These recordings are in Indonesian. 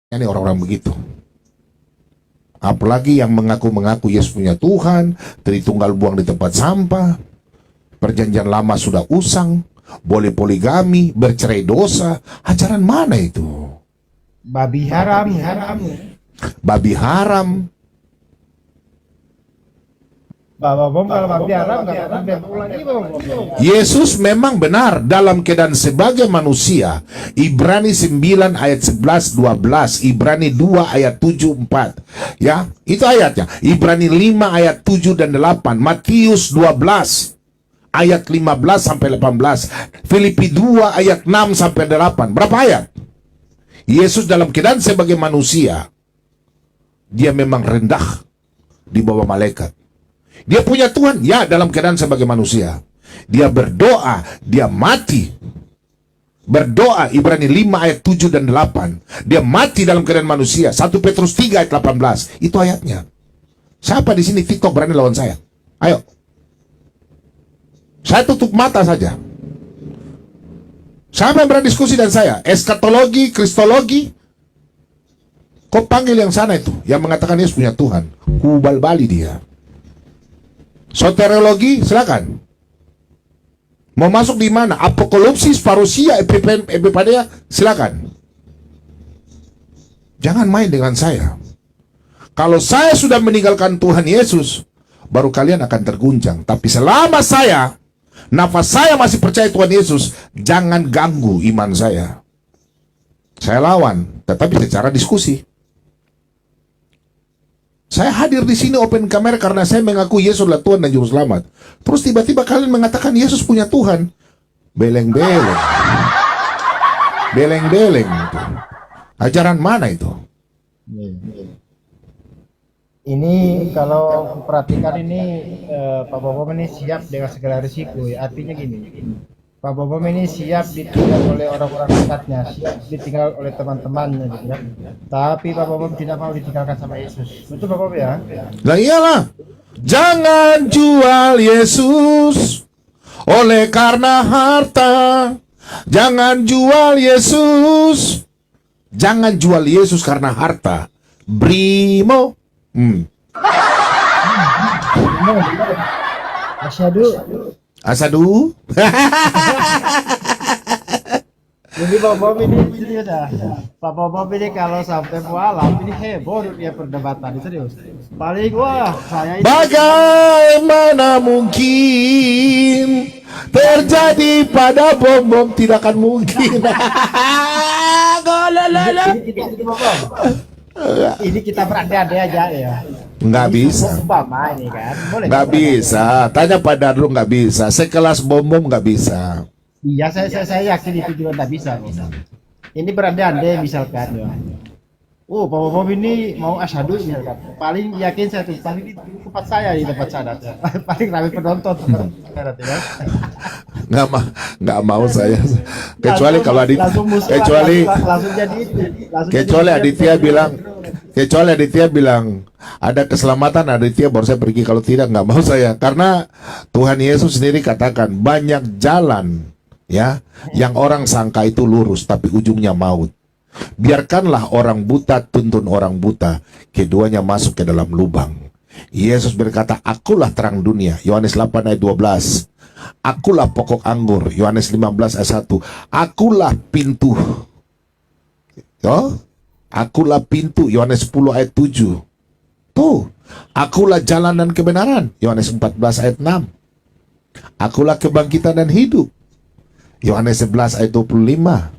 Ini orang-orang begitu. Apalagi yang mengaku-mengaku Yesus punya Tuhan, Tritunggal buang di tempat sampah, perjanjian lama sudah usang, boleh poligami, bercerai dosa. Ajaran mana itu? Babi haram. Babi haram. Bapak bom kalau babi haram nggak pernah dia ulangi bom. Yesus memang benar dalam keadaan sebagai manusia. Ibrani 9 ayat 11 12, Ibrani 2 ayat 7 4. Ya, itu ayatnya. Ibrani 5 ayat 7 dan 8, Matius 12 ayat 15 sampai 18, Filipi 2 ayat 6 sampai 8. Berapa ayat? Yesus dalam keadaan sebagai manusia, dia memang rendah di bawah malaikat. Dia punya Tuhan, ya, dalam keadaan sebagai manusia. Dia berdoa, dia mati. Berdoa, Ibrani 5 ayat 7 dan 8. Dia mati dalam keadaan manusia. 1 Petrus 3 ayat 18. Itu ayatnya. Siapa di sini TikTok berani lawan saya? Ayo. Saya tutup mata saja. Siapa yang berani diskusi dan saya? Eskatologi, kristologi. Kau panggil yang sana itu, yang mengatakan Yesus punya Tuhan. Kubal-bali dia. Soteriologi, silakan. Mau masuk di mana? Apokalipsis, parusia, epipadea, silakan. Jangan main dengan saya. Kalau saya sudah meninggalkan Tuhan Yesus, baru kalian akan terguncang. Tapi selama saya, nafas saya masih percaya Tuhan Yesus, jangan ganggu iman saya. Saya lawan, tetapi secara diskusi. Saya hadir di sini open kamera karena saya mengaku Yesus adalah Tuhan dan Juru Selamat. Terus tiba-tiba kalian mengatakan Yesus punya Tuhan. Beleng-beleng. Beleng-beleng itu. Ajaran mana itu? Ini kalau perhatikan ini Pak Bobom ini siap dengan segala risiko. Ya. Artinya gini, Pak Bobom ini siap ditinggal oleh orang-orang dekatnya, siap ditinggal oleh teman-temannya, gitu ya. Tapi Pak Bobom tidak mau ditinggalkan sama Yesus. Betul Pak Bobom ya? Lah iyalah. Jangan jual Yesus oleh karena harta. Jangan jual Yesus. Jangan jual Yesus karena harta. Brimo. Asyhadu. Asadu. Jadi Pak Bobom ini serius ya. Pak Bobom ini kalau sampai malam ini heboh dia perdebatan serius. Paling wah saya ini Bagaimana mungkin terjadi pada bom tidak akan mungkin. ini kita berandai-andai aja ya. Nggak bisa. Umpama ini kan. Boleh. Nggak bisa. Tanya pada dulu nggak bisa. Sekelas bom nggak bisa. Iya, saya yakin itu juga nggak bisa. Ini berandai-andai misalkan ya. Oh, Pak Bobom ini mau asyhadu misalkan. Paling yakin saya tuh, paling di tempat saya di tempat sadat ya. Paling ramai penonton ya. Nggak mau saya. Kecuali kalau kecuali Aditya bilang ada keselamatan, Aditya baru saya pergi. Kalau tidak, nggak mau saya. Karena Tuhan Yesus sendiri katakan banyak jalan ya yang orang sangka itu lurus tapi ujungnya maut. Biarkanlah orang buta tuntun orang buta, keduanya masuk ke dalam lubang. Yesus berkata, akulah terang dunia, Yohanes 8 ayat 12. Akulah pokok anggur, Yohanes 15 ayat 1. Akulah pintu. Yo? Akulah pintu, Yohanes 10 ayat 7. Tuh, akulah jalan dan kebenaran, Yohanes 14 ayat 6. Akulah kebangkitan dan hidup, Yohanes 11 ayat 25.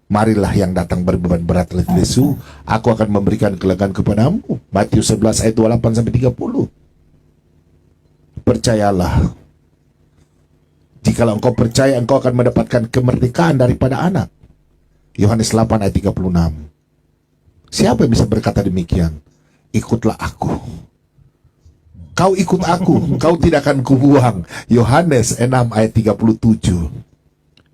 Marilah yang datang berbeban berat oleh Yesus, aku akan memberikan kelegaan kepadamu, Matius 11 ayat 28 sampai 30. Percayalah. Jikalau engkau percaya, engkau akan mendapatkan kemerdekaan daripada anak, Yohanes 8 ayat 36. Siapa yang bisa berkata demikian? Ikutlah aku. Kau ikut aku, kau tidak akan kubuang, Yohanes 6 ayat 37.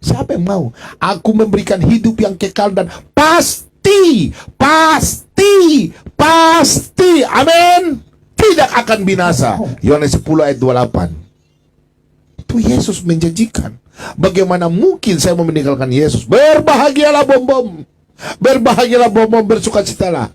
Siapa yang mau? Aku memberikan hidup yang kekal dan pasti, amin, tidak akan binasa, Yohanes 10 ayat 28. Itu Yesus menjanjikan. Bagaimana mungkin saya mau meninggalkan Yesus? Berbahagialah bom-bom. Berbahagialah bom-bom, bersukacitalah.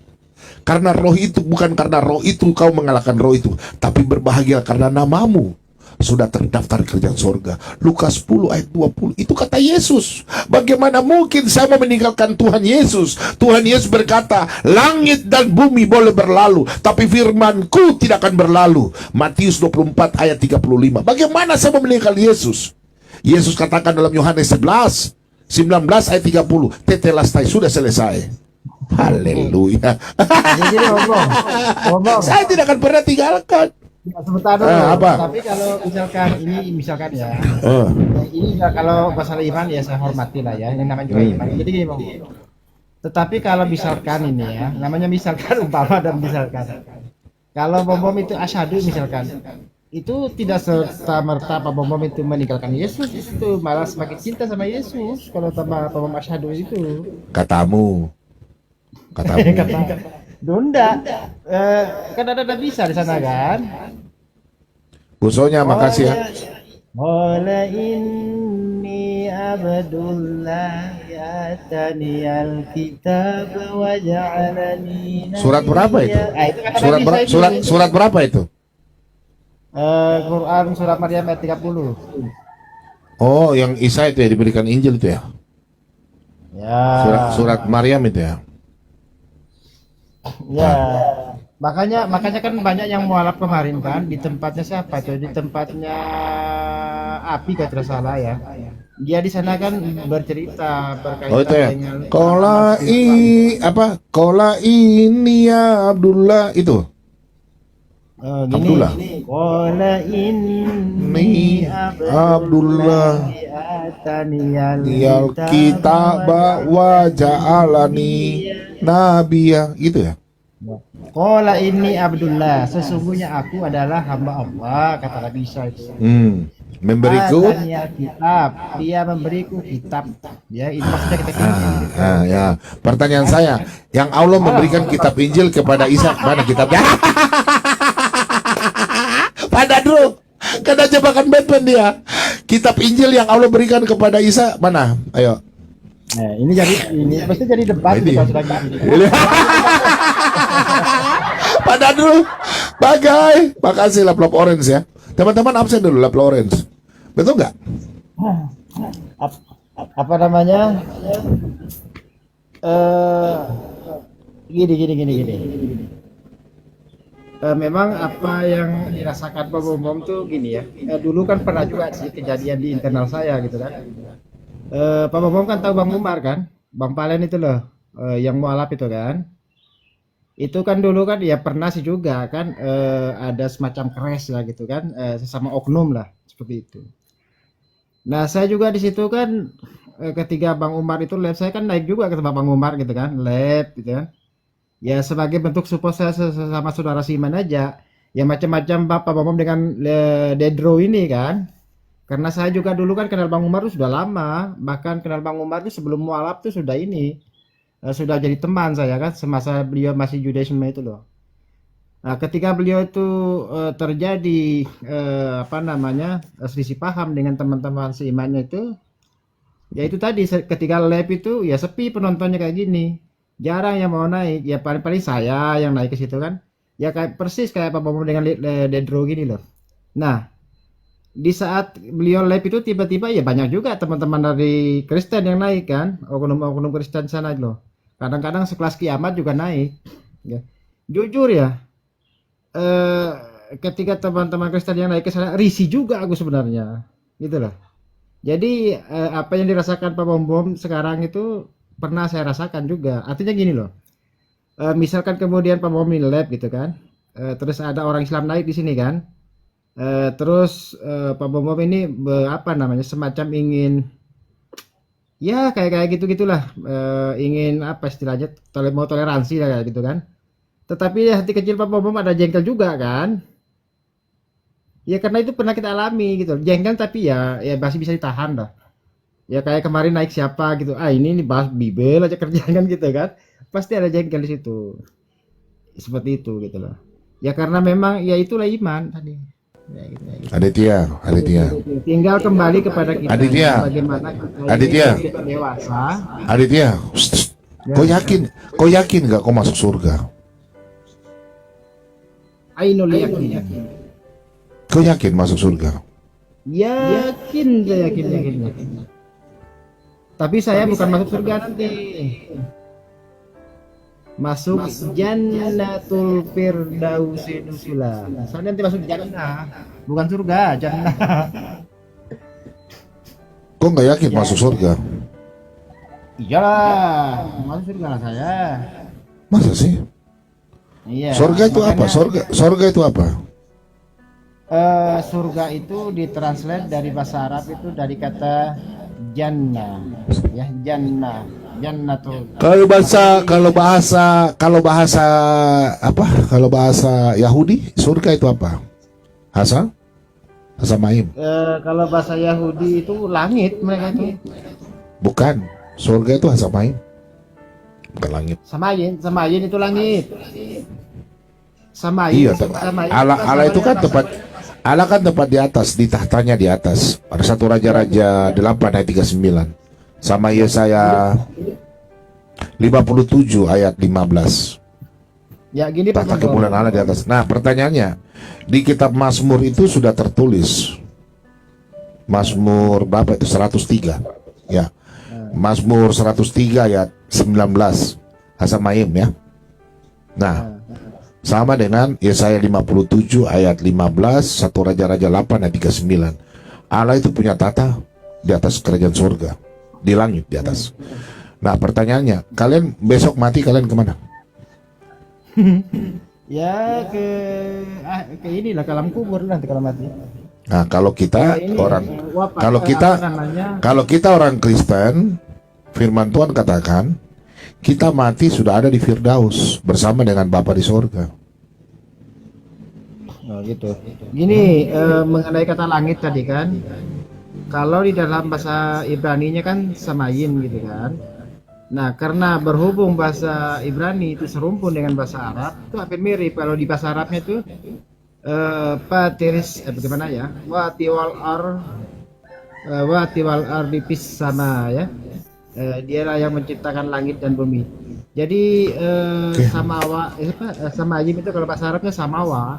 Karena roh itu, bukan karena roh itu kau mengalahkan roh itu, tapi berbahagia karena namamu sudah terdaftar kerjaan sorga. Lukas 10 ayat 20. Itu kata Yesus. Bagaimana mungkin saya mau meninggalkan Tuhan Yesus? Tuhan Yesus berkata, langit dan bumi boleh berlalu, tapi firmanku tidak akan berlalu. Matius 24 ayat 35. Bagaimana saya mau meninggalkan Yesus? Yesus katakan dalam Yohanes 11 19 ayat 30, tetelestai, sudah selesai. Haleluya. Jadi ngomong. Saya tidak akan pernah tinggalkan. Sebentar dulu. Apa? Tapi kalau misalkan ya, Oh. ini juga kalau masalah iman ya saya hormati lah ya. Yang namanya juga iman. Jadi gini Bang. Tetapi kalau misalkan ini ya, namanya misalkan umpama dan misalkan. Kalau bom itu asyhadu misalkan, itu tidak serta merta Pak Bom itu meninggalkan Yesus, itu malah semakin cinta sama Yesus kalau tambah Pak Bom asyhadu itu. Katamu. Kata Dunda, kan ada bisa di sana kan? Busonya makasih ya. Qala inni abdullah yataniyal kitab wa ja'alani. Surat berapa itu? Itu kata Surat berapa itu? Quran surat Maryam ayat 30. Oh, yang Isa itu ya, diberikan Injil itu ya. Ya. Surat Maryam itu ya. Ya. Makanya kan banyak yang mualaf kemarin kan di tempatnya siapa itu? Di tempatnya Api kalau tidak salah ya. Dia di sana kan bercerita berkaitan Oh itu ya. dengan Kola ini ya Abdullah itu. Abdullah. Qala inni Abdullah ataniyal Yal kitab wa ja'alani nabiya gitu ya. Qala inni Abdullah, sesungguhnya aku adalah hamba Allah, kata Nabi Isa itu. Memberiku Ataniyal kitab, dia memberiku kitab. Ya, itu maksudnya kita ya. Pertanyaan saya, yang Allah memberikan kitab Injil kepada Isa, mana kitabnya? Pada dulu, kena jebakan Batman dia. Kitab Injil yang Allah berikan kepada Isa mana? Ayo. Nah, ini pasti jadi debat Ini. kalau sudah gini. Pada dulu, bagai. Makasih lap orange ya. Teman-teman absen dulu lap orange. Betul nggak? Apa namanya? Gini. Memang apa yang dirasakan Pak Bom tuh gini ya. Dulu kan pernah juga sih kejadian di internal saya gitu kan. Pak Bom kan tahu Bang Umar kan, Bang Palen itu loh, yang mualaf itu kan. Itu kan dulu kan ya pernah sih juga kan ada semacam crash lah gitu kan, sesama oknum lah seperti itu. Nah saya juga di situ kan ketika Bang Umar itu lab, saya kan naik juga ke tempat Bang Umar gitu kan, lab gitu kan. Ya sebagai bentuk support saya sesama saudara Siman aja. Ya macam-macam Bapak Bom dengan Dedro ini kan. Karena saya juga dulu kan kenal Bang Umar itu sudah lama. Bahkan kenal Bang Umar itu sebelum mualaf tuh sudah ini. Sudah jadi teman saya kan semasa beliau masih Judaisme itu loh. Nah, ketika beliau itu terjadi selisih paham dengan teman-teman seimannya itu, ya itu tadi ketika lab itu ya sepi penontonnya kayak gini. Jarang yang mau naik, ya paling saya yang naik ke situ kan. Ya kayak persis kayak Pak Bom dengan Dedro gini loh. Nah, di saat beliau live itu tiba-tiba ya banyak juga teman-teman dari Kristen yang naik kan, oknum-oknum Kristen sana loh. Kadang-kadang sekelas kiamat juga naik. Ya. Jujur ya, ketika teman-teman Kristen yang naik ke sana risih juga aku sebenarnya, gitu loh. Jadi apa yang dirasakan Pak Bom sekarang itu pernah saya rasakan juga. Artinya gini loh, misalkan kemudian Pak Bom lab gitu kan, terus ada orang Islam naik di sini kan, terus Pak Bom ini semacam ingin ya kayak gitu gitulah, ingin apa istilahnya mau toleransi lah kayak gitu kan. Tetapi hati kecil Pak Bom ada jengkel juga kan. Ya karena itu pernah kita alami gitu, jengkel tapi ya masih bisa ditahan lah. Ya kayak kemarin naik siapa gitu, ini bahas Bibel aja kerjaan kan gitu kan, pasti ada jengkel di situ, seperti itu gitu loh. Ya karena memang ya itulah iman tadi. Ya, gitu. Aditya. Tinggal kembali kepada kita. Aditya. Bagaimana kita Aditya. dewasa. Aditya. Kau yakin nggak kau masuk surga? Ainul yakin. Kau yakin masuk surga? Yakin, saya yakin. Tapi saya bukan masuk surga nanti. Masuk Jannatul Firdausi nuzula. Saya nanti masuk jannah, bukan surga, jannah. Kau nggak yakin masuk surga? Iyalah, masuk surga lah saya. Masa sih? Iya. Surga itu apa? Surga itu apa? Surga itu ditranslate dari bahasa Arab itu dari kata jannah, ya jannah, jannatul. Kalau bahasa apa? Kalau bahasa Yahudi, surga itu apa? Hasamaim. Kalau bahasa Yahudi itu langit mereka itu. Bukan. Surga itu Hasamaim. Bukan langit. Samayin itu langit. Samayin. Iya, Allah itu kan Allah kan tempat di atas, di tahtanya di atas. Ada satu Raja-Raja 8 ayat 39. Sama Yesaya 57 ayat 15. Ya gini Pak Tahta Bambang. kemuliaan Allah di atas. Nah, pertanyaannya, di kitab Mazmur itu sudah tertulis. Mazmur berapa itu? 103. Ya. Mazmur 103 ayat 19. Hasamaim ya. Nah, sama dengan Yesaya 57 ayat 15, satu Raja-Raja 8 ayat 39. Allah itu punya tata di atas kerajaan surga, di langit di atas. Nah, pertanyaannya, kalian besok mati kalian kemana? Ya ke inilah ke alam kubur nanti kalau mati. Nah, kalau kita kalau kita orang Kristen, firman Tuhan katakan kita mati sudah ada di Firdaus bersama dengan Bapa di sorga. Oh gitu. Gini mengenai kata langit tadi kan, kalau di dalam bahasa Ibrani-nya kan samayin gitu kan. Nah karena berhubung bahasa Ibrani itu serumpun dengan bahasa Arab, itu hampir mirip. Kalau di bahasa Arabnya itu patiris bagaimana ya? Wa tiwal ardipis sama ya. Dialah yang menciptakan langit dan bumi. Jadi samawa samayim itu kalau bahasa Arabnya samawa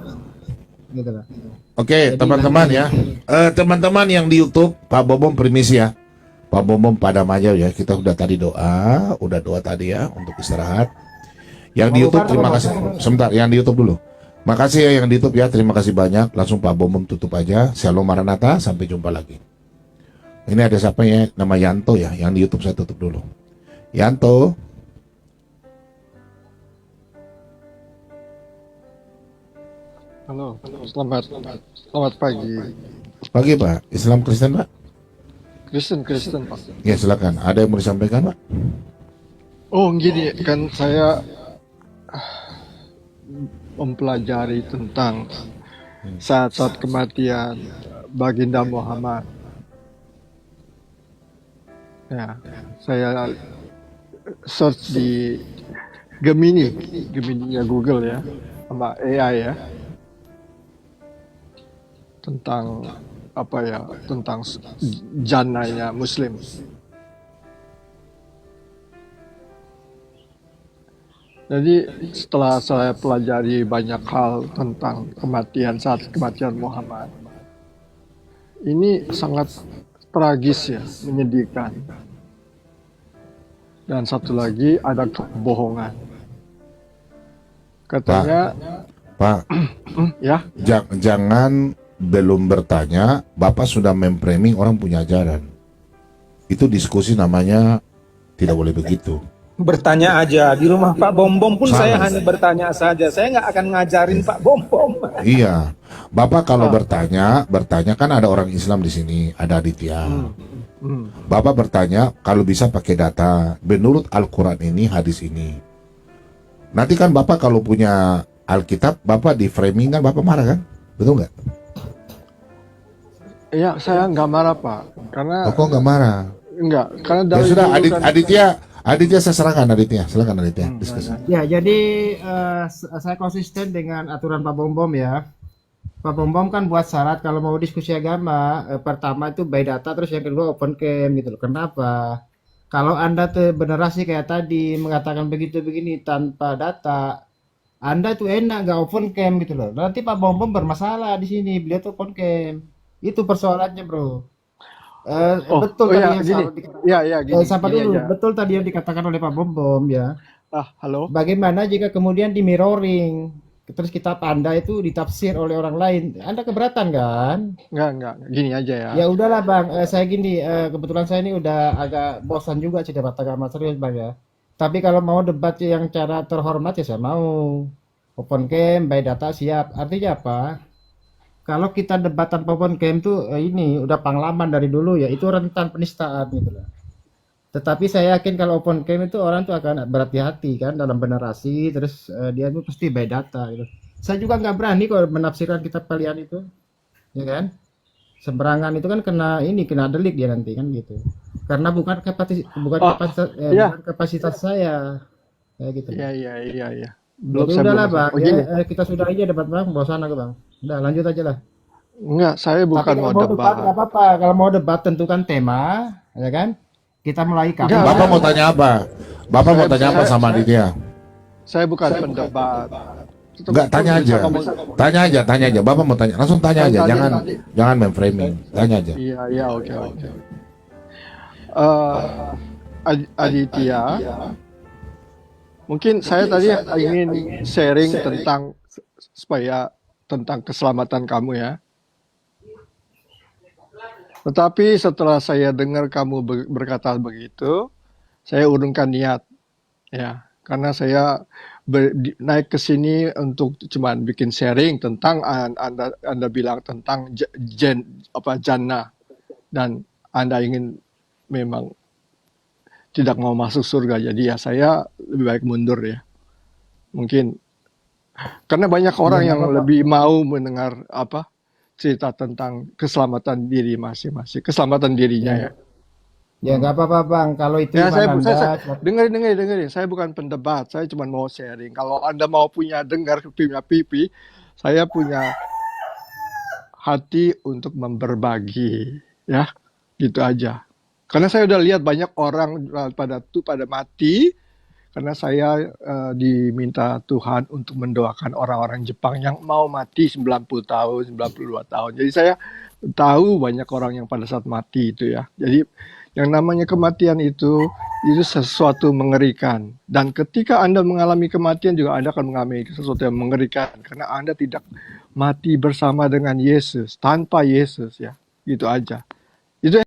gitu lah. Oke, teman-teman ya. Teman-teman yang di YouTube, Pak Bobom permisi ya. Pak Bobom padam aja ya. Kita udah doa tadi ya untuk istirahat. Yang di YouTube terima kasih. Sebentar, yang di YouTube dulu. Makasih ya yang di YouTube ya, terima kasih banyak. Langsung Pak Bobom tutup aja. Shalom Maranatha, sampai jumpa lagi. Ini ada siapa ya? Nama Yanto ya. Yang di YouTube saya tutup dulu. Yanto. Halo, selamat pagi. Pagi Pak. Islam Kristen Pak? Kristen Pak. Ya silakan. Ada yang mau disampaikan Pak? Oh gini kan saya mempelajari tentang saat-saat kematian Baginda Muhammad. Ya, saya search di Gemini-nya Google ya, sama AI ya, tentang apa ya, tentang jannahnya Muslim. Jadi setelah saya pelajari banyak hal tentang kematian saat kematian Muhammad, ini sangat tragis ya, menyedihkan. Dan satu lagi ada kebohongan. Katanya, Pak, ya, jangan belum bertanya, Bapak sudah memframing orang punya ajaran. Itu diskusi namanya tidak boleh begitu. Bertanya aja di rumah Pak Bom pun Salah. saya hanya bertanya saja. Saya nggak akan ngajarin Pak Bom. Iya, Bapak kalau bertanya kan ada orang Islam di sini, ada Aditya. Bapak bertanya kalau bisa pakai data, menurut Al-Quran ini, hadis ini. Nanti kan Bapak kalau punya Alkitab, Bapak di framing kan Bapak marah kan? Betul nggak? ya saya nggak marah Pak, karena Kok nggak marah? enggak, karena Ya dari sudah, dulu kan- Aditya saya serahkan Aditya, silakan Aditya diskusi. Ya jadi saya konsisten dengan aturan Pak Bom ya. Pak Bom kan buat syarat kalau mau diskusi agama, pertama itu by data, terus yang kedua open cam gitu loh. Kenapa? Kalau Anda tuh benerasi kayak tadi mengatakan begitu begini tanpa data, Anda tuh enak nggak open cam gitu loh. Nanti Pak Bom Bom bermasalah di sini. Beliau tuh open cam. Itu persoalannya, Bro. Oh, Betul oh tadi ya yang gini, dikatakan. ya gini, Sapa gini dulu. aja. Betul tadi yang dikatakan oleh Pak Bom Bom ya. Halo? Bagaimana jika kemudian di mirroring, terus kita Anda itu ditafsir oleh orang lain? Anda keberatan kan? Enggak, gini aja ya. Ya udahlah Bang, saya gini, kebetulan saya ini udah agak bosan juga sih debat agama serius Bang ya. Tapi kalau mau debat yang cara terhormat ya saya mau. Open cam, by data siap. Artinya apa? Kalau kita debat tanpa open cam tuh ini udah pengalaman dari dulu ya, itu rentan penistaan gitu loh. Tetapi saya yakin kalau open cam itu orang tuh akan berhati-hati kan dalam benerasi, terus dia tuh pasti by data gitu. Saya juga nggak berani kok menafsirkan kitab kalian itu, ya kan? Sembarangan itu kan kena delik dia nanti kan gitu. Karena Oh, ya, bukan kapasitas saya. Kayak gitu. iya. Jadi Saya udahlah belum Bang, selesai. Oh, gini, kita sudah aja debat Bang, bosan aku Bang. Udah lanjut aja lah. enggak, saya Tapi bukan kalau mau mau debat debat. nggak apa-apa. Kalau mau debat tentukan tema, ya kan? Kita mulai Enggak, Bapak kapan? mau tanya apa? Bapak mau tanya apa sama Aditya? saya bukan pendebat. Enggak, tanya Bisa aja. ngomong. Tanya aja. Bapak mau tanya, langsung tanya aja. Tanya Jangan tadi. jangan main framing. Tanya aja. Iya, oke. Aditya, mungkin saya tadi ingin sharing tentang supaya tentang keselamatan kamu ya. Tetapi setelah saya dengar kamu berkata begitu, saya urungkan niat ya, karena saya naik ke sini untuk cuman bikin sharing tentang Anda bilang tentang jannah, dan Anda ingin memang tidak mau masuk surga, jadi ya saya lebih baik mundur ya. Mungkin karena banyak orang yang lebih mau mendengar cerita tentang keselamatan diri masing-masing, keselamatan dirinya ya. Ya nggak apa-apa Bang, kalau itu Ya, iman saya Anda. dengerin. Saya bukan pendebat, saya cuma mau sharing. Kalau Anda mau punya pipi, saya punya hati untuk berbagi, ya, gitu aja. Karena saya udah lihat banyak orang pada mati, karena saya diminta Tuhan untuk mendoakan orang-orang Jepang yang mau mati 90 tahun, 92 tahun. Jadi saya tahu banyak orang yang pada saat mati itu ya. Jadi yang namanya kematian itu sesuatu mengerikan. Dan ketika Anda mengalami kematian juga Anda akan mengalami sesuatu yang mengerikan. Karena Anda tidak mati bersama dengan Yesus, tanpa Yesus ya. Gitu aja. Itu